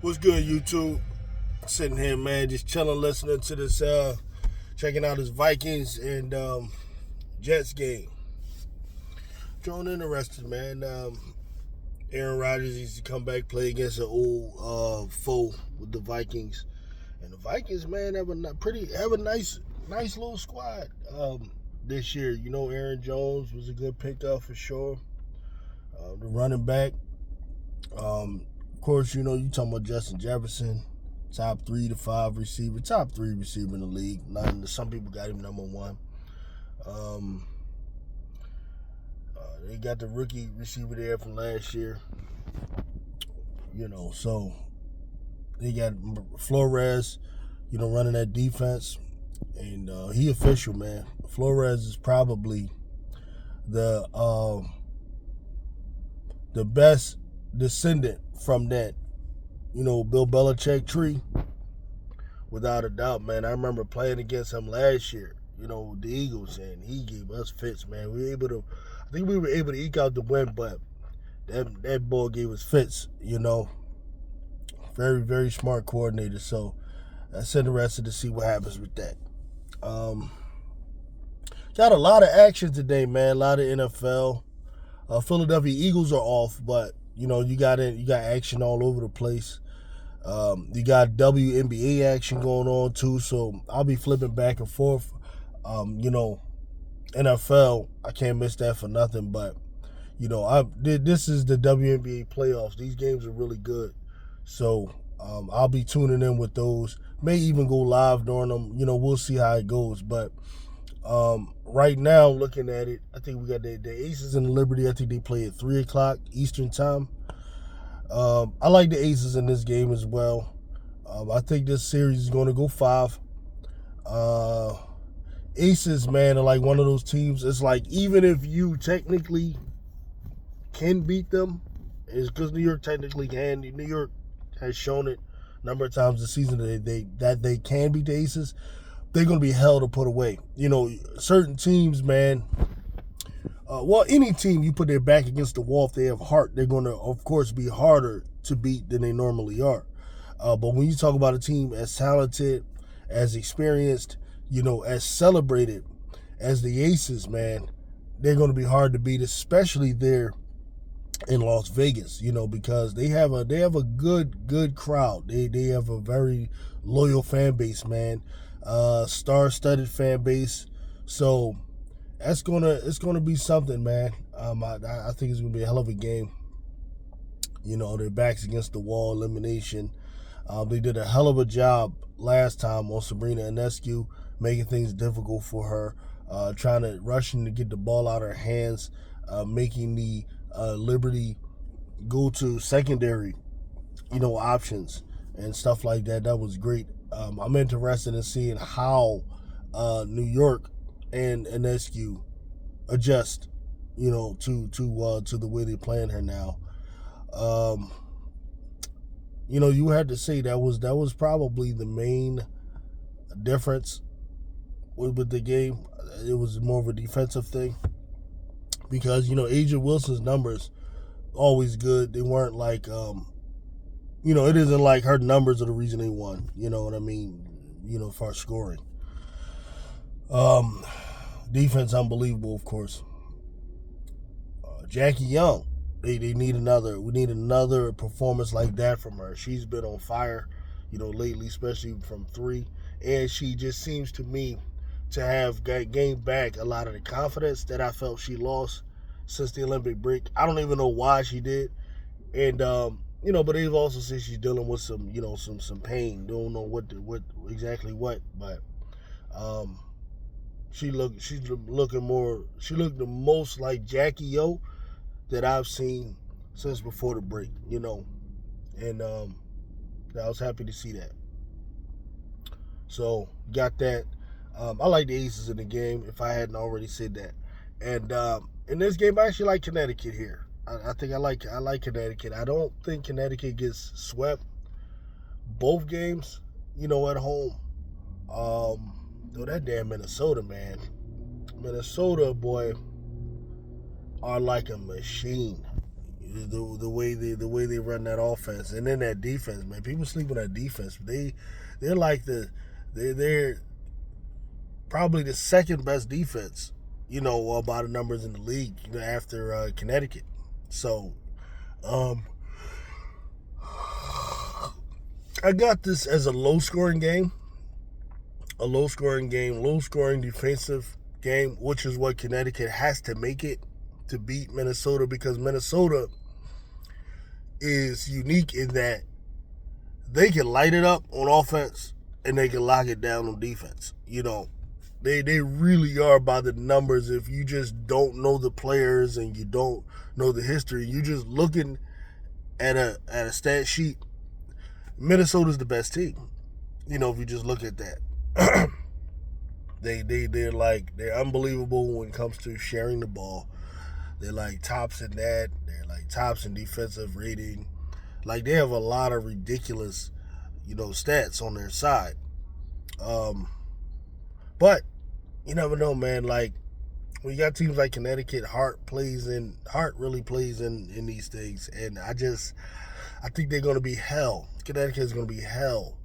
What's good, YouTube? Sitting here, man, just chilling, listening to this, checking out this Vikings and Jets game. Drawn interested, man. Aaron Rodgers used to come back, play against an old foe with the Vikings, and the Vikings, man, have a nice little squad this year. You know, Aaron Jones was a good pickup for sure. The running back, of course, you know, you talking about Justin Jefferson, top 3 to 5 receiver, top 3 receiver in the league. Some people got him number 1. They got the rookie receiver there from last year. You know, so they got Flores, you know, running that defense. And he official, man. Flores is probably the best descendant from that, you know, Bill Belichick tree, without a doubt, man. I remember playing against him last year, you know, with the Eagles, and he gave us fits, man. I think we were able to eke out the win, but that boy gave us fits, you know. Very, very smart coordinator. So that's interesting to see what happens with that. Got a lot of action today, man. A lot of NFL. Philadelphia Eagles are off, but you know, you got action all over the place. You got WNBA action going on too, so I'll be flipping back and forth. You know, NFL, I can't miss that for nothing. But you know, this is the WNBA playoffs. These games are really good, so I'll be tuning in with those. May even go live during them. You know, we'll see how it goes. But right now, looking at it, I think we got the Aces and the Liberty. I think they play at 3:00 Eastern time. I like the Aces in this game as well. I think this series is going to go 5. Aces, man, are like one of those teams. It's like, even if you technically can beat them, it's because New York technically can. New York has shown it a number of times this season that they can beat the Aces. They're going to be hell to put away. You know, certain teams, man, well, any team you put their back against the wall, if they have heart, they're going to, of course, be harder to beat than they normally are. But when you talk about a team as talented, as experienced, you know, as celebrated as the Aces, man, they're going to be hard to beat, especially there in Las Vegas, you know, because they have a good crowd. They have a very loyal fan base, man. Star-studded fan base. So it's gonna be something, man. I think it's gonna be a hell of a game. You know, their backs against the wall, elimination. They did a hell of a job last time on Sabrina Ionescu, making things difficult for her, rushing to get the ball out of her hands, making the Liberty go to secondary, you know, options and stuff like that. That was great. I'm interested in seeing how New York and Ionescu adjust, you know, to the way they're playing her now. You know, you had to say that was probably the main difference with the game. It was more of a defensive thing because, you know, Asia Wilson's numbers always good. They weren't like, you know, it isn't like her numbers are the reason they won. You know what I mean? You know, as far as scoring. Defense, unbelievable, of course. Jackie Young, we need another performance like that from her. She's been on fire, you know, lately, especially from 3. And she just seems to me to have gained back a lot of the confidence that I felt she lost since the Olympic break. I don't even know why she did. And, you know, but they've also said she's dealing with some, you know, some pain. Don't know what exactly, but she looked the most like Jackie O that I've seen since before the break, you know, and I was happy to see that. So got that. I like the Aces in the game, if I hadn't already said that. And in this game, I actually like Connecticut here. I think I like Connecticut. I don't think Connecticut gets swept both games, you know, at home. Though that damn Minnesota, man. Minnesota, boy. are like a machine. The way they run that offense, and then that defense, man. People sleep on that defense. They're like they're probably the second best defense, by the numbers in the league, after Connecticut. So, I got this as a low scoring game, low scoring defensive game, which is what Connecticut has to make it to beat Minnesota, because Minnesota is unique in that they can light it up on offense and they can lock it down on defense. They really are by the numbers. If you just don't know the players and you don't know the history, you just looking at a stat sheet, Minnesota's the best team. If you just look at that. They're unbelievable when it comes to sharing the ball. They're like tops in that. They're like tops in defensive rating. Like, they have a lot of ridiculous, stats on their side. But you never know, man. Like, when you got teams like Connecticut, heart really plays in these things, and I think they're going to be hell. Connecticut is going to be hell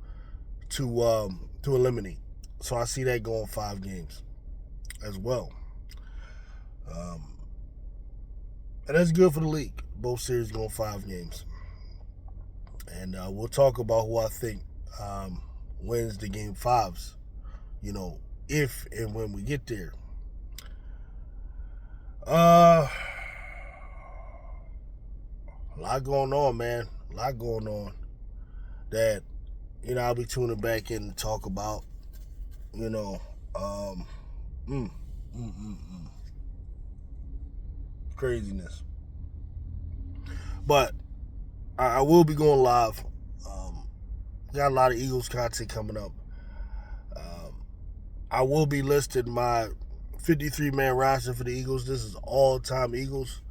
to eliminate. So I see that going 5 games as well. And that's good for the league. Both series going 5 games. And we'll talk about who I think wins the game 5s, if and when we get there. A lot going on, man. A lot going on that, I'll be tuning back in to talk about. Craziness. But I will be going live. Got a lot of Eagles content coming up. I will be listing my 53-man roster for the Eagles. This is all-time Eagles,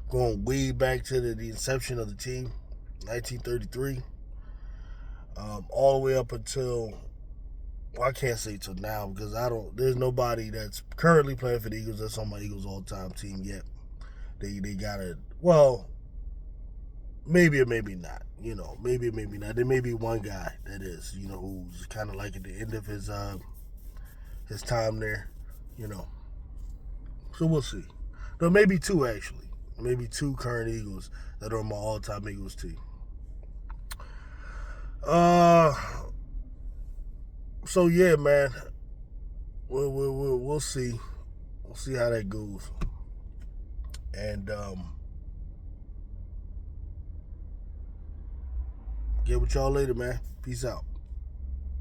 going way back to the inception of the team, 1933, all the way up until, I can't say till now, because there's nobody that's currently playing for the Eagles that's on my Eagles all-time team yet. They got it. Well, maybe or maybe not. Maybe or maybe not. There may be one guy that is, who's kind of like at the end of his time there, So we'll see. There may be 2, actually. Maybe 2 current Eagles that are on my all-time Eagles team. So yeah, man. We'll see. We'll see how that goes. And get with y'all later, man. Peace out.